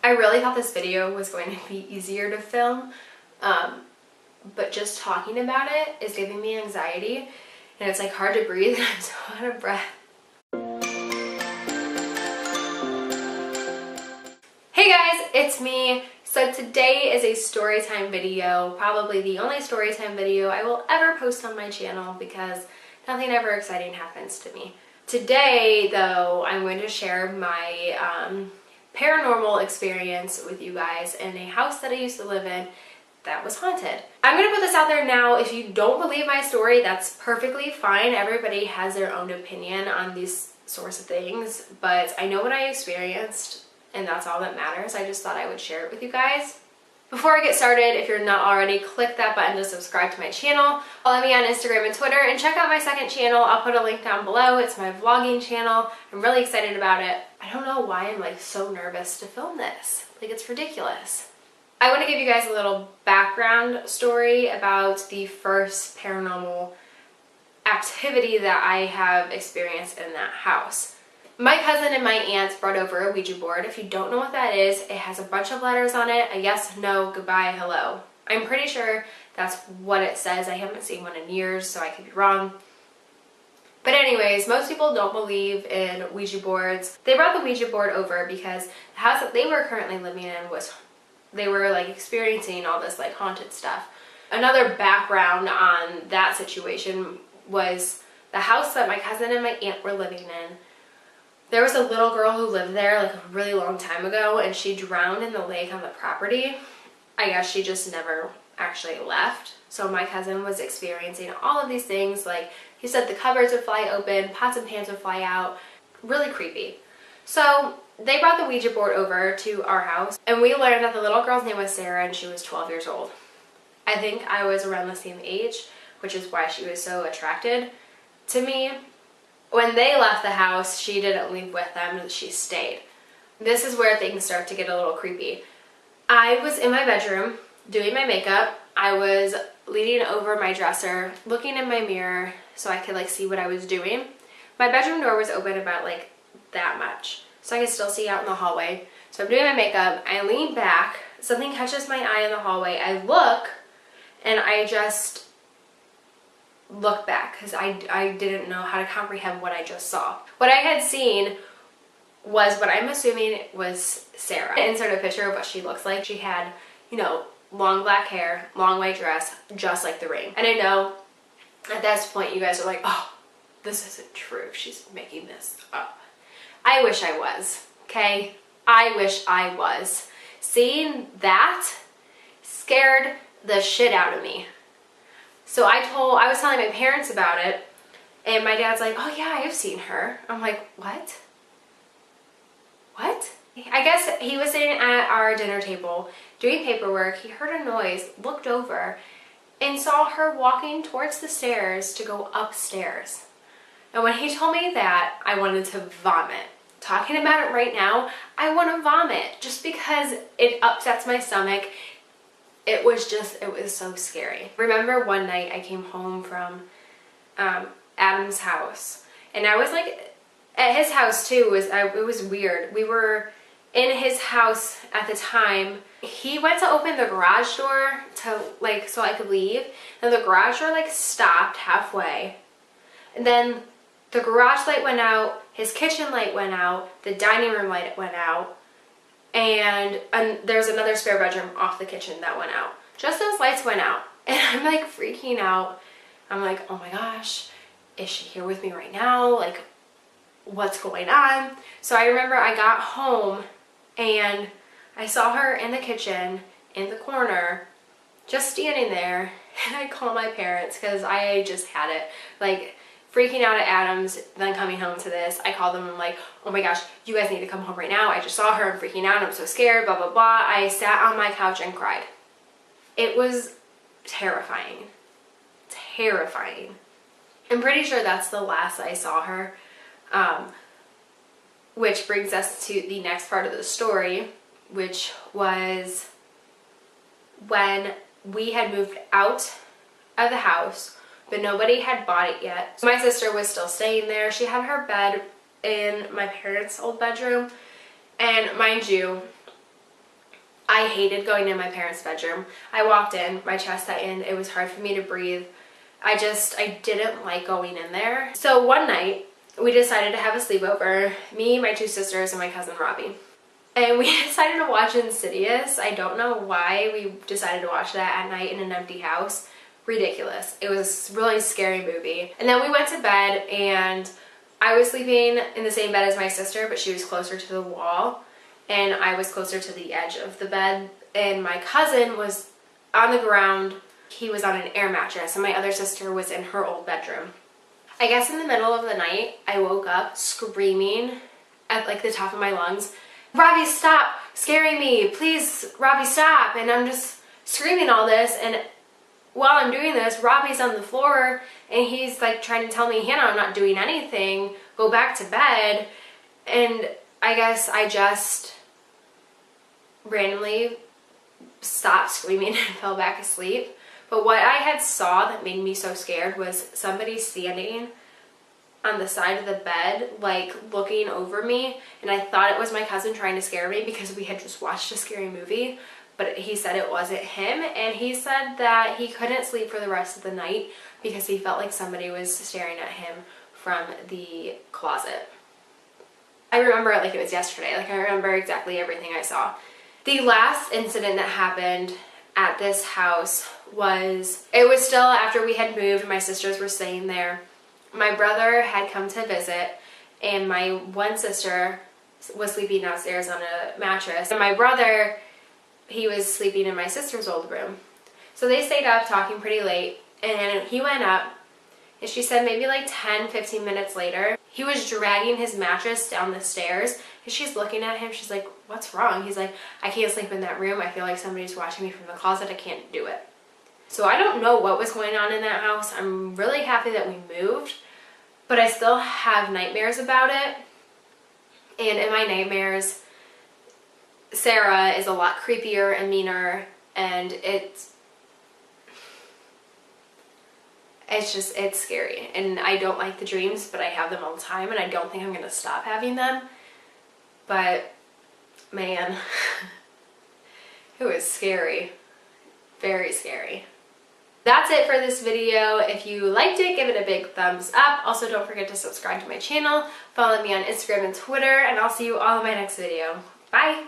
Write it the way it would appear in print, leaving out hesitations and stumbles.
I really thought this video was going to be easier to film, but just talking about it is giving me anxiety, and it's like hard to breathe and I'm so out of breath. Hey guys, it's me. So today is a story time video, probably the only story time video I will ever post on my channel because nothing ever exciting happens to me. Today though, I'm going to share my paranormal experience with you guys in a house that I used to live in that was haunted. I'm going to put this out there now. If you don't believe my story, that's perfectly fine. Everybody has their own opinion on these sorts of things, but I know what I experienced and that's all that matters. I just thought I would share it with you guys. Before I get started, if you're not already, click that button to subscribe to my channel. Follow me on Instagram and Twitter, and check out my second channel. I'll put a link down below. It's my vlogging channel. I'm really excited about it. I don't know why I'm like so nervous to film this. Like, it's ridiculous. I want to give you guys a little background story about the first paranormal activity that I have experienced in that house. My cousin and my aunt brought over a Ouija board. If you don't know what that is, it has a bunch of letters on it, a yes, no, goodbye, hello. I'm pretty sure that's what it says. I haven't seen one in years, so I could be wrong. But anyways, most people don't believe in Ouija boards. They brought the Ouija board over because the house that they were currently living in they were like experiencing all this like haunted stuff. Another background on that situation was the house that my cousin and my aunt were living in. There was a little girl who lived there like a really long time ago, and she drowned in the lake on the property. I guess she just never actually left. So my cousin was experiencing all of these things. Like, he said the cupboards would fly open, pots and pans would fly out. Really creepy. So they brought the Ouija board over to our house, and we learned that the little girl's name was Sarah and she was 12 years old. I think I was around the same age, which is why she was so attracted to me. When they left the house, she didn't leave with them, she stayed. This is where things start to get a little creepy. I was in my bedroom doing my makeup. I was leaning over my dresser, looking in my mirror so I could like see what I was doing. My bedroom door was open about like that much, so I could still see out in the hallway. So I'm doing my makeup, I lean back, something catches my eye in the hallway. I look, and I just look back because I didn't know how to comprehend what I just saw. What I had seen was what I'm assuming was Sarah. I insert a picture of what she looks like. She had, you know, long black hair, long white dress, just like the ring. And I know at this point you guys are like, oh, this isn't true. She's making this up. I wish I was, okay? I wish I was. Seeing that scared the shit out of me. So I was telling my parents about it, and my dad's like, oh yeah, I've seen her. I'm like, what? What? I guess he was sitting at our dinner table doing paperwork. He heard a noise, looked over, and saw her walking towards the stairs to go upstairs. And when he told me that, I wanted to vomit. Talking about it right now, I want to vomit just because it upsets my stomach. It was so scary. Remember one night I came home from Adam's house, and I was like at his house too. It was weird. We were in his house at the time. He went to open the garage door to like so I could leave, and the garage door like stopped halfway, and then the garage light went out, his kitchen light went out, the dining room light went out, and there's another spare bedroom off the kitchen that went out. Just those lights went out, and I'm like freaking out. I'm like, oh my gosh, is she here with me right now? Like, what's going on? So I remember I got home and I saw her in the kitchen in the corner just standing there, and I called my parents because I just had it. Like, freaking out at Adam's, then coming home to this. I called them and I'm like, oh my gosh, you guys need to come home right now. I just saw her, I'm freaking out, I'm so scared, blah, blah, blah. I sat on my couch and cried. It was terrifying. Terrifying. I'm pretty sure that's the last I saw her. Which brings us to the next part of the story, which was when we had moved out of the house, but nobody had bought it yet. My sister was still staying there. She had her bed in my parents' old bedroom, and mind you, I hated going in my parents' bedroom. I walked in, my chest tightened, it was hard for me to breathe. I didn't like going in there. So one night, we decided to have a sleepover, me, my 2 sisters, and my cousin Robbie. And we decided to watch Insidious. I don't know why we decided to watch that at night in an empty house. Ridiculous. It was a really scary movie. And then we went to bed, and I was sleeping in the same bed as my sister, but she was closer to the wall, and I was closer to the edge of the bed, and my cousin was on the ground. He was on an air mattress, and my other sister was in her old bedroom. I guess in the middle of the night, I woke up screaming at like the top of my lungs, "Robbie, stop scaring me. Please, Robbie, stop." And I'm just screaming all this, and while I'm doing this, Robbie's on the floor, and he's like trying to tell me, "Hannah, I'm not doing anything. Go back to bed." And I guess I just randomly stopped screaming and fell back asleep. But what I had saw that made me so scared was somebody standing on the side of the bed, like looking over me, and I thought it was my cousin trying to scare me because we had just watched a scary movie, but he said it wasn't him, and he said that he couldn't sleep for the rest of the night because he felt like somebody was staring at him from the closet. I remember it like it was yesterday. Like, I remember exactly everything I saw. The last incident that happened at this house it was still after we had moved. My sisters were staying there. My brother had come to visit, and my one sister was sleeping downstairs on a mattress, and my brother, he was sleeping in my sister's old room. So they stayed up talking pretty late, and he went up, and she said maybe like 10-15 minutes later, he was dragging his mattress down the stairs, and she's looking at him. She's like, "What's wrong?" He's like, "I can't sleep in that room. I feel like somebody's watching me from the closet. I can't do it." So I don't know what was going on in that house. I'm really happy that we moved, but I still have nightmares about it. And in my nightmares, Sarah is a lot creepier and meaner, and it's scary. And I don't like the dreams, but I have them all the time, and I don't think I'm going to stop having them. But man, it was scary. Very scary. That's it for this video. If you liked it, give it a big thumbs up. Also, don't forget to subscribe to my channel, follow me on Instagram and Twitter, and I'll see you all in my next video. Bye!